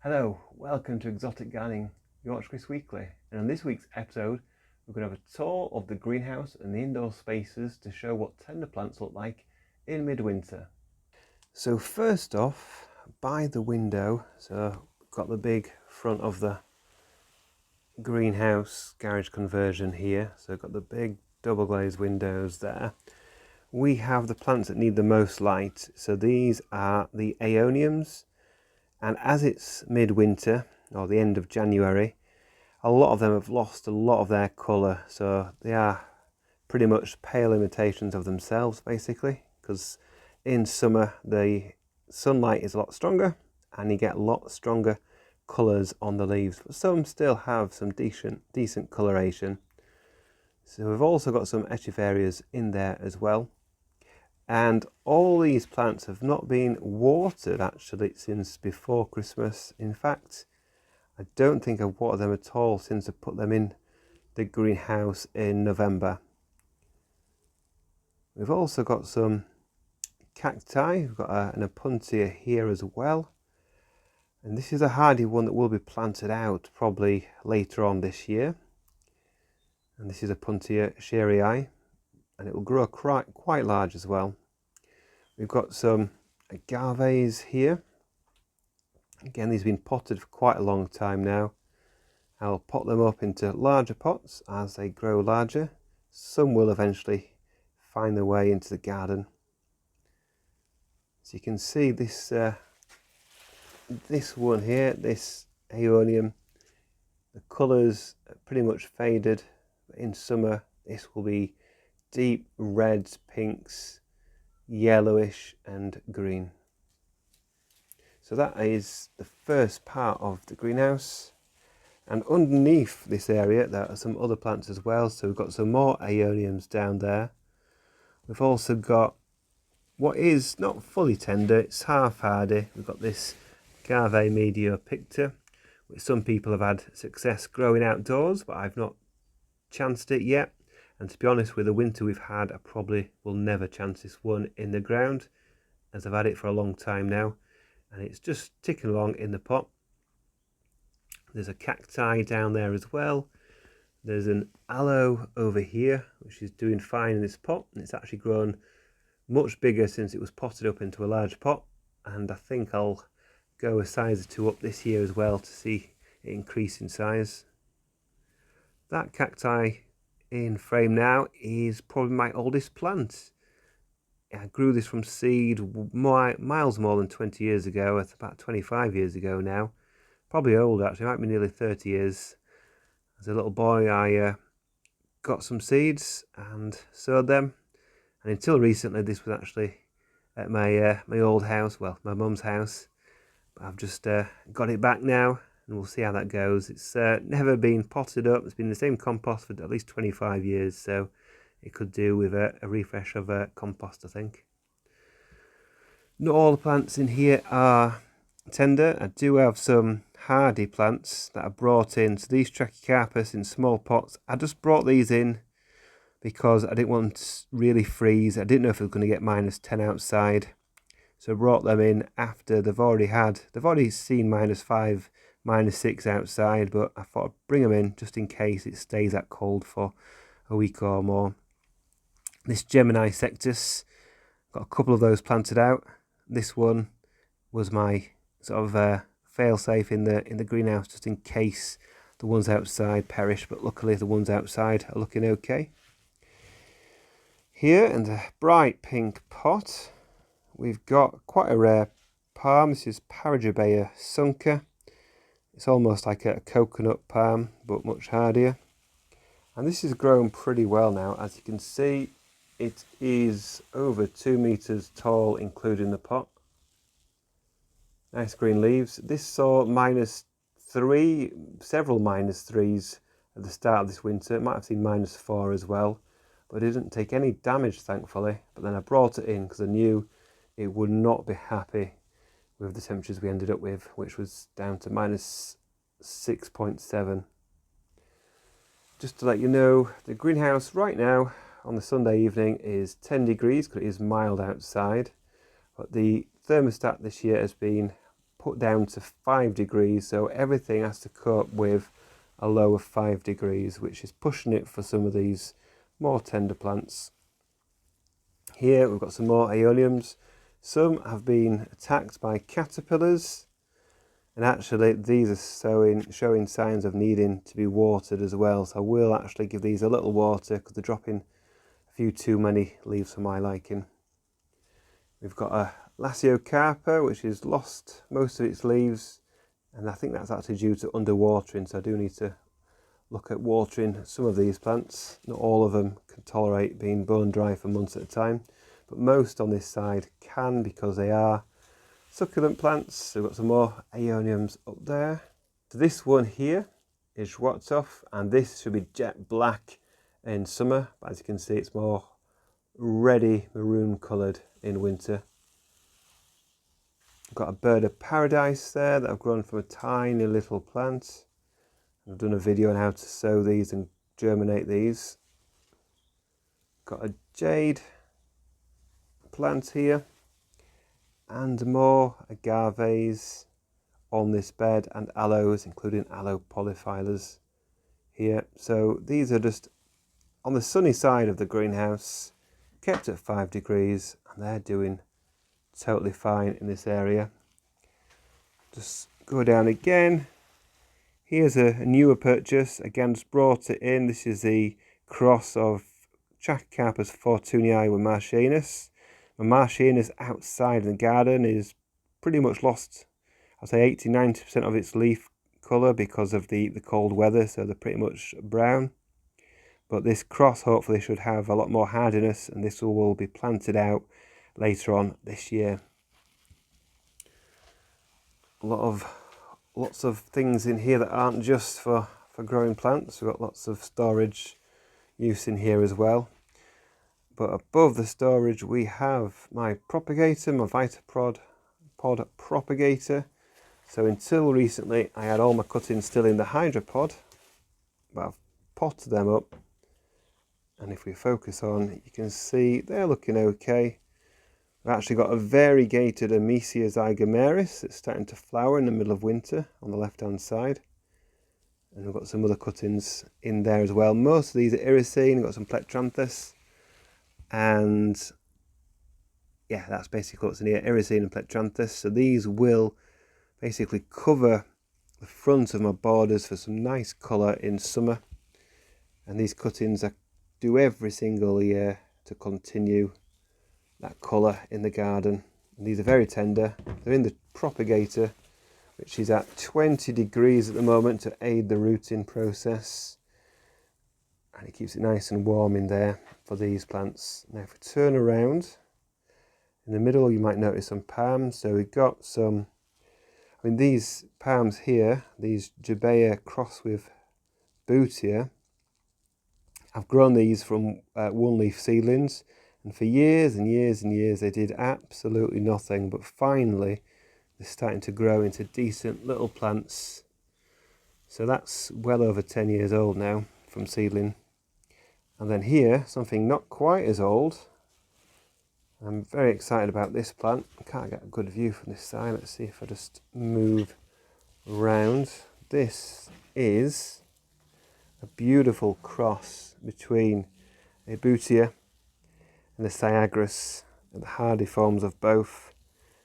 Hello, welcome to Exotic Gardening, Yorkshire Kris Weekly, and on this week's episode we're going to have a tour of the greenhouse and the indoor spaces to show what tender plants look like in midwinter. So first off, by the window, so we've got the big front of the greenhouse garage conversion here, so we've got the big double glazed windows there. We have the plants that need the most light, so these are the aeoniums. And as it's midwinter, or the end of January, a lot of them have lost a lot of their colour. So they are pretty much pale imitations of themselves, basically. Because in summer, the sunlight is a lot stronger, and you get a lot stronger colours on the leaves. But some still have some decent coloration. So we've also got some echeverias in there as well. And all these plants have not been watered actually since before Christmas. In fact, I don't think I've watered them at all since I put them in the greenhouse in November. We've also got some cacti. We've got an opuntia here as well. And this is a hardy one that will be planted out probably later on this year. And this is Opuntia shearii, and it will grow quite large as well. We've got some agaves here. Again, these have been potted for quite a long time now. I'll pot them up into larger pots as they grow larger. Some will eventually find their way into the garden. So you can see this this one here, this aeonium, the colours are pretty much faded. In summer, this will be deep reds, pinks, yellowish and green. So that is the first part of the greenhouse, and underneath this area there are some other plants as well. So we've got some more aeoniums down there. We've also got what is not fully tender, it's half hardy. We've got this Agave medio picta, which some people have had success growing outdoors, but I've not chanced it yet. And to be honest, with the winter we've had, I probably will never chance this one in the ground, as I've had it for a long time now, and it's just ticking along in the pot. There's a cacti down there as well. There's an aloe over here, which is doing fine in this pot, and it's actually grown much bigger since it was potted up into a large pot, and I think I'll go a size or two up this year as well to see it increase in size. That cacti in frame now is probably my oldest plant. I grew this from seed miles more than 20 years ago. It's about 25 years ago now, probably older actually, might be nearly 30 years. As a little boy I got some seeds and sowed them, and until recently this was actually at my old house, well, my mum's house. I've just got it back now, and we'll see how that goes. It's never been potted up. It's been the same compost for at least 25 years, so it could do with a refresh of compost, I think. Not all the plants in here are tender. I do have some hardy plants that I brought in. So these Trachycarpus in small pots, I just brought these in because I didn't want to really freeze. I didn't know if it was going to get -10 outside. So I brought them in after they've already seen -5, -6 outside, but I thought I'd bring them in just in case it stays that cold for a week or more. This Gemini sectus, got a couple of those planted out. This one was my sort of fail-safe in the greenhouse, just in case the ones outside perish, but luckily the ones outside are looking okay. Here in the bright pink pot, we've got quite a rare palm. This is Paragibea sunca. It's almost like a coconut palm, but much hardier. And this has grown pretty well now. As you can see, it is over 2 meters tall, including the pot. Nice green leaves. This saw -3, several -3s at the start of this winter. It might have seen -4 as well, but it didn't take any damage, thankfully. But then I brought it in because I knew it would not be happy with the temperatures we ended up with, which was down to -6.7. Just to let you know, the greenhouse right now on the Sunday evening is 10 degrees because it is mild outside, but the thermostat this year has been put down to 5 degrees, so everything has to cope with a low of 5 degrees, which is pushing it for some of these more tender plants. Here we've got some more aeoniums. Some have been attacked by caterpillars, and actually these are showing signs of needing to be watered as well, so I will actually give these a little water because they're dropping a few too many leaves for my liking. We've got a Lasiocarpa which has lost most of its leaves, and I think that's actually due to underwatering, so I do need to look at watering some of these plants. Not all of them can tolerate being bone dry for months at a time, but most on this side can because they are succulent plants. So we've got some more aeoniums up there. So this one here is Schwarzkopf, and this should be jet black in summer, but as you can see it's more reddy maroon coloured in winter. I've got a bird of paradise there that I've grown from a tiny little plant. I've done a video on how to sow these and germinate these. Got a jade plant here and more agaves on this bed, and aloes, including aloe polyphyllus here. So these are just on the sunny side of the greenhouse, kept at 5 degrees, and they're doing totally fine in this area. Just go down again. Here's a newer purchase, again just brought it in. This is the cross of Trachycarpus fortunii with Martianus. My Martianus outside in the garden is pretty much lost, I'll say 80-90% of its leaf colour because of the cold weather, so they're pretty much brown. But this cross hopefully should have a lot more hardiness, and this will be planted out later on this year. Lots of things in here that aren't just for growing plants. We've got lots of storage use in here as well. But above the storage we have my propagator, my Vitapod propagator. So until recently I had all my cuttings still in the hydropod, but I've potted them up, and if we focus on, you can see they're looking okay. We've actually got a variegated Amesia zygomeris that's starting to flower in the middle of winter on the left hand side. And we've got some other cuttings in there as well. Most of these are Irisine. We've got some Plectranthus. And yeah, that's basically what's in here, Irisine and Plectranthus. So these will basically cover the front of my borders for some nice colour in summer. And these cuttings I do every single year to continue that colour in the garden. And these are very tender. They're in the propagator, which is at 20 degrees at the moment to aid the rooting process, and it keeps it nice and warm in there for these plants. Now if we turn around, in the middle you might notice some palms. So we've got some, I mean these palms here, these Jabea crossed with Bootia, I've grown these from one leaf seedlings, and for years and years and years they did absolutely nothing, but finally they're starting to grow into decent little plants. So that's well over 10 years old now from seedling. And then here, something not quite as old. I'm very excited about this plant. I can't get a good view from this side. Let's see if I just move around. This is a beautiful cross between a Bootia and the Syagris, and the hardy forms of both.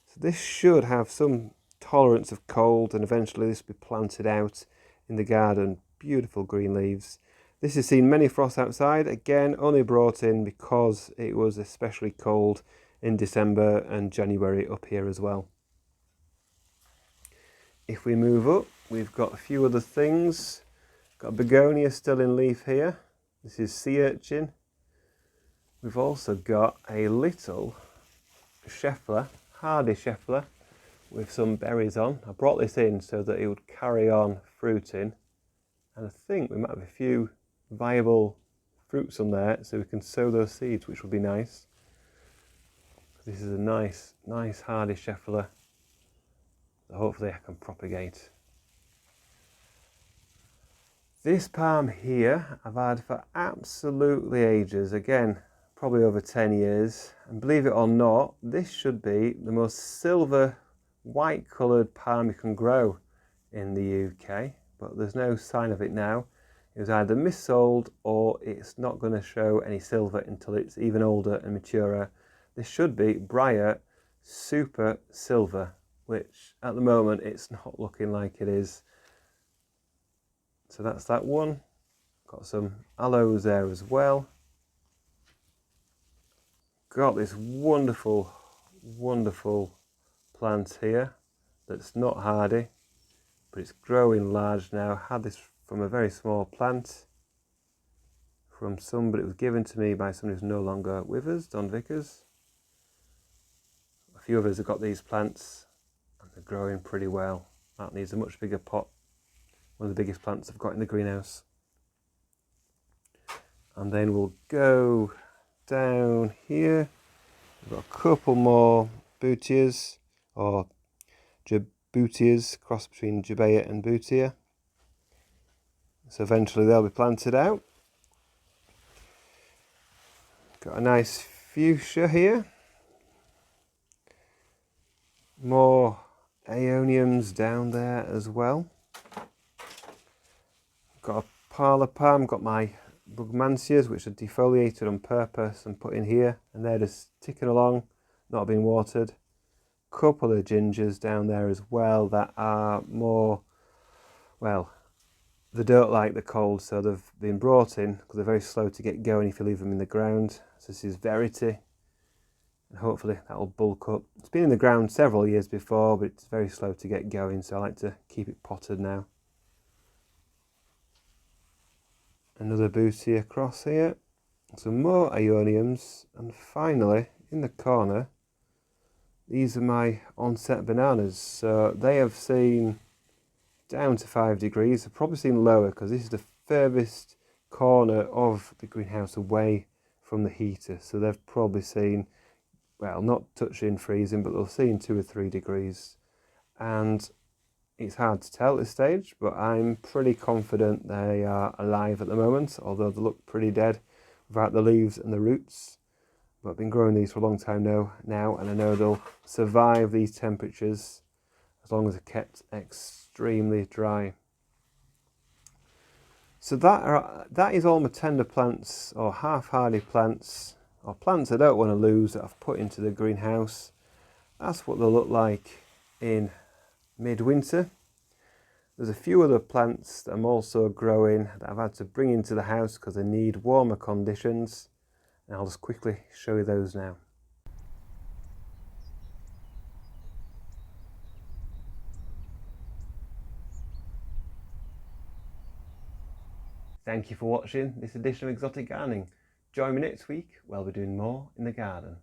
So this should have some tolerance of cold, and eventually this will be planted out in the garden. Beautiful green leaves. This has seen many frosts outside, again only brought in because it was especially cold in December and January up here as well. If we move up, we've got a few other things. Got a begonia still in leaf here. This is sea urchin. We've also got a little Scheffler, hardy Scheffler, with some berries on. I brought this in so that it would carry on fruiting, and I think we might have a few viable fruits on there, so we can sow those seeds, which would be nice. This is a nice hardy Scheffler that hopefully I can propagate. This palm here I've had for absolutely ages, again probably over 10 years, and believe it or not, this should be the most silver white coloured palm you can grow in the UK, but there's no sign of it now. It was either missold or it's not going to show any silver until it's even older and maturer. This should be Briar Super Silver, which at the moment it's not looking like it is. So that's that one. Got some aloes there as well. Got this wonderful, wonderful plant here that's not hardy, but it's growing large now. Had this from a very small plant from somebody. It was given to me by somebody who's no longer with us, Don Vickers. A few of us have got these plants and they're growing pretty well. That needs a much bigger pot. One of the biggest plants I've got in the greenhouse. And then we'll go down here. We've got a couple more bootias, or jabutias, cross between jabea and bootia. So eventually they'll be planted out. Got a nice fuchsia here. More aeoniums down there as well. Got a parlour palm, got my brugmansias, which are defoliated on purpose and put in here, and they're just ticking along, not being watered. Couple of gingers down there as well that are more, well, they don't like the cold, so they've been brought in because they're very slow to get going if you leave them in the ground. So this is Verity, and hopefully that'll bulk up. It's been in the ground several years before, but it's very slow to get going, so I like to keep it potted now. Another booty across here, some more aeoniums, and finally in the corner these are my onset bananas. So they have seen down to 5 degrees. I've probably seen lower because this is the furthest corner of the greenhouse away from the heater, so they've probably seen, well, not touching freezing, but they've seen 2 or 3 degrees, and it's hard to tell at this stage, but I'm pretty confident they are alive at the moment, although they look pretty dead without the leaves and the roots. But I've been growing these for a long time now, and I know they'll survive these temperatures as long as they're kept extremely dry. So that is all my tender plants, or half-hardy plants, or plants I don't want to lose that I've put into the greenhouse. That's what they'll look like in midwinter. There's a few other plants that I'm also growing that I've had to bring into the house because they need warmer conditions, and I'll just quickly show you those now. Thank you for watching this edition of Exotic Gardening. Join me next week where I'll be doing more in the garden.